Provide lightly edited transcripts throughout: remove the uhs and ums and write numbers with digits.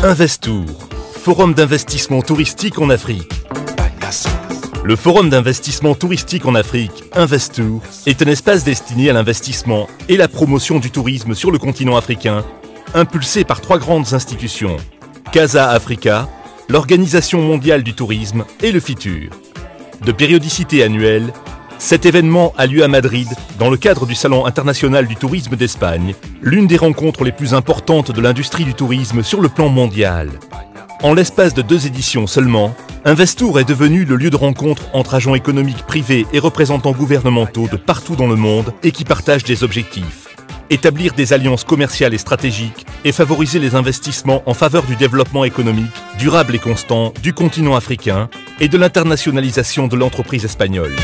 Investour, forum d'investissement touristique en Afrique. Le forum d'investissement touristique en Afrique, Investour, est un espace destiné à l'investissement et la promotion du tourisme sur le continent africain, impulsé par trois grandes institutions, Casa Africa, l'Organisation mondiale du tourisme et le FITUR. De périodicité annuelle, cet événement a lieu à Madrid dans le cadre du Salon international du tourisme d'Espagne, l'une des rencontres les plus importantes de l'industrie du tourisme sur le plan mondial. En l'espace de 2 éditions seulement, Investour est devenu le lieu de rencontre entre agents économiques privés et représentants gouvernementaux de partout dans le monde et qui partagent des objectifs. Établir des alliances commerciales et stratégiques et favoriser les investissements en faveur du développement économique durable et constant du continent africain et de l'internationalisation de l'entreprise espagnole.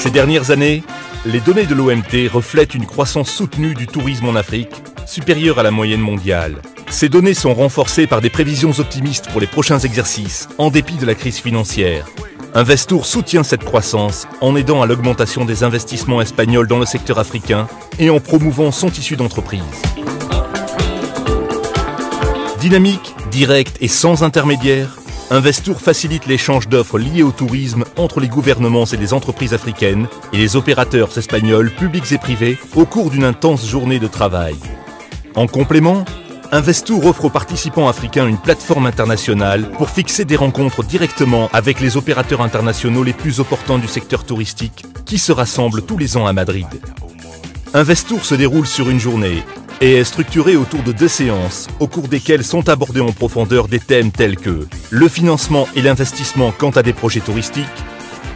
Ces dernières années, les données de l'OMT reflètent une croissance soutenue du tourisme en Afrique, supérieure à la moyenne mondiale. Ces données sont renforcées par des prévisions optimistes pour les prochains exercices, en dépit de la crise financière. Investour soutient cette croissance en aidant à l'augmentation des investissements espagnols dans le secteur africain et en promouvant son tissu d'entreprise. Dynamique, directe et sans intermédiaire, Investour facilite l'échange d'offres liées au tourisme entre les gouvernements et les entreprises africaines et les opérateurs espagnols, publics et privés, au cours d'une intense journée de travail. En complément, Investour offre aux participants africains une plateforme internationale pour fixer des rencontres directement avec les opérateurs internationaux les plus opportuns du secteur touristique qui se rassemblent tous les ans à Madrid. Investour se déroule sur une journée et est structuré autour de 2 séances au cours desquelles sont abordés en profondeur des thèmes tels que le financement et l'investissement quant à des projets touristiques,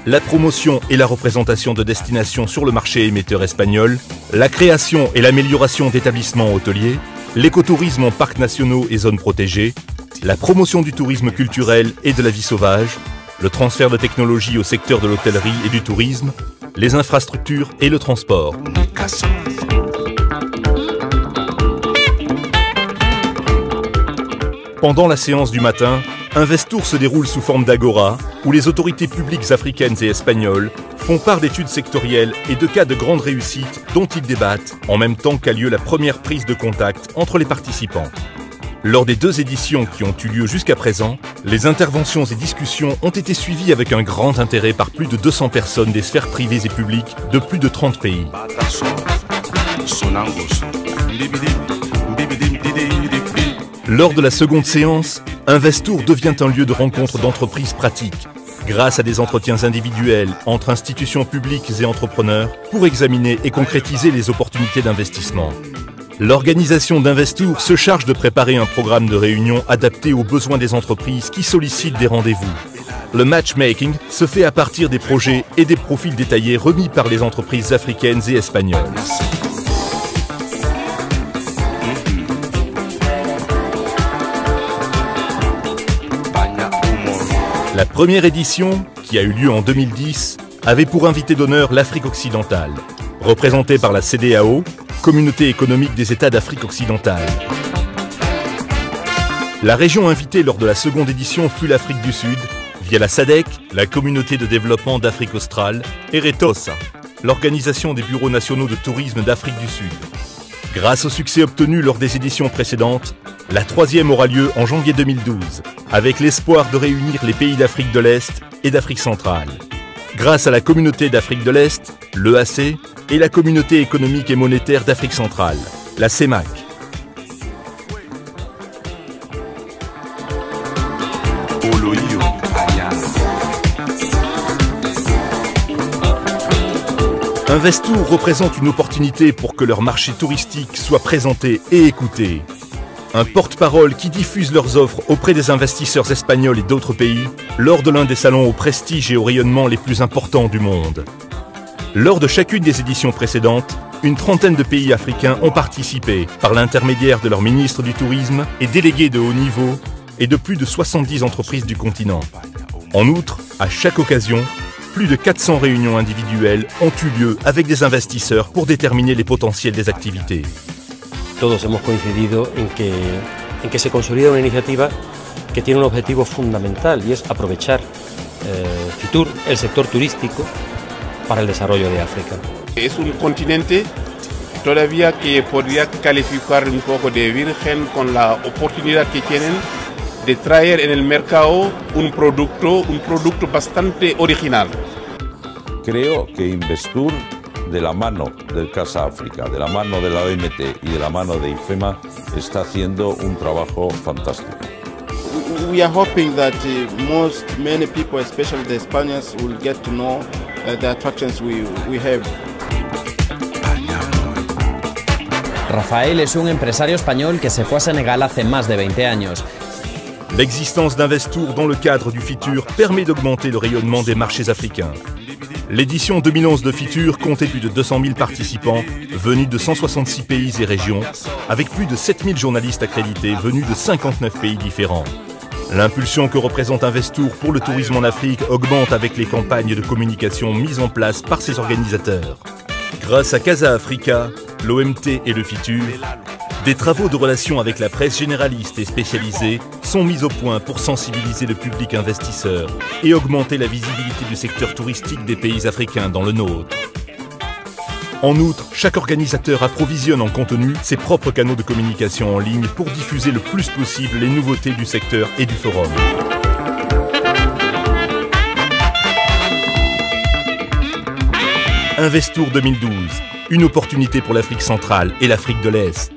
la promotion et la représentation de destinations sur le marché émetteur espagnol, la création et l'amélioration d'établissements hôteliers, l'écotourisme en parcs nationaux et zones protégées, la promotion du tourisme culturel et de la vie sauvage, le transfert de technologies au secteur de l'hôtellerie et du tourisme, les infrastructures et le transport. Pendant la séance du matin, Investour se déroule sous forme d'agora, où les autorités publiques africaines et espagnoles font part d'études sectorielles et de cas de grande réussite dont ils débattent, en même temps qu'a lieu la première prise de contact entre les participants. Lors des 2 éditions qui ont eu lieu jusqu'à présent, les interventions et discussions ont été suivies avec un grand intérêt par plus de 200 personnes des sphères privées et publiques de plus de 30 pays. Lors de la seconde séance, Investour devient un lieu de rencontre d'entreprises pratiques, grâce à des entretiens individuels entre institutions publiques et entrepreneurs pour examiner et concrétiser les opportunités d'investissement. L'organisation d'Investour se charge de préparer un programme de réunion adapté aux besoins des entreprises qui sollicitent des rendez-vous. Le matchmaking se fait à partir des projets et des profils détaillés remis par les entreprises africaines et espagnoles. La première édition, qui a eu lieu en 2010, avait pour invité d'honneur l'Afrique occidentale, représentée par la CEDEAO, Communauté économique des États d'Afrique occidentale. La région invitée lors de la seconde édition fut l'Afrique du Sud, via la SADC, la Communauté de développement d'Afrique australe, et RETOSA, l'Organisation des bureaux nationaux de tourisme d'Afrique du Sud. Grâce au succès obtenu lors des éditions précédentes, la 3e aura lieu en janvier 2012, avec l'espoir de réunir les pays d'Afrique de l'Est et d'Afrique centrale. Grâce à la Communauté d'Afrique de l'Est, l'EAC, et la Communauté économique et monétaire d'Afrique centrale, la CEMAC. Investour représente une opportunité pour que leur marché touristique soit présenté et écouté. Un porte-parole qui diffuse leurs offres auprès des investisseurs espagnols et d'autres pays lors de l'un des salons au prestige et au rayonnement les plus importants du monde. Lors de chacune des éditions précédentes, une trentaine de pays africains ont participé par l'intermédiaire de leurs ministres du tourisme et délégués de haut niveau et de plus de 70 entreprises du continent. En outre, à chaque occasion, plus de 400 réunions individuelles ont eu lieu avec des investisseurs pour déterminer les potentiels des activités. Todos hemos coincidido en que se consolida una iniciativa que tiene un objetivo fundamental y es aprovechar FITUR, el sector turístico, para el desarrollo de África. Es un continente todavía que podría calificar un poco de virgen con la oportunidad que tienen de traer en el mercado un producto bastante original. Creo que Investur, de la mano del Casa África, de la mano de la OMT y de la mano de IFEMA, está haciendo un trabajo fantástico. We are hoping that many people, especially the Spaniards, will get to know the attractions we have. Rafael es un empresario español que se fue a Sénégal hace más de 20 años. L'existence d'Investour dans le cadre du FITUR permet d'augmenter le rayonnement des marchés africains. L'édition 2011 de FITUR comptait plus de 200 000 participants venus de 166 pays et régions, avec plus de 7 000 journalistes accrédités venus de 59 pays différents. L'impulsion que représente Investour pour le tourisme en Afrique augmente avec les campagnes de communication mises en place par ses organisateurs. Grâce à Casa Africa, l'OMT et le FITUR, des travaux de relations avec la presse généraliste et spécialisée sont mis au point pour sensibiliser le public investisseur et augmenter la visibilité du secteur touristique des pays africains dans le nôtre. En outre, chaque organisateur approvisionne en contenu ses propres canaux de communication en ligne pour diffuser le plus possible les nouveautés du secteur et du forum. Investour 2012, une opportunité pour l'Afrique centrale et l'Afrique de l'Est.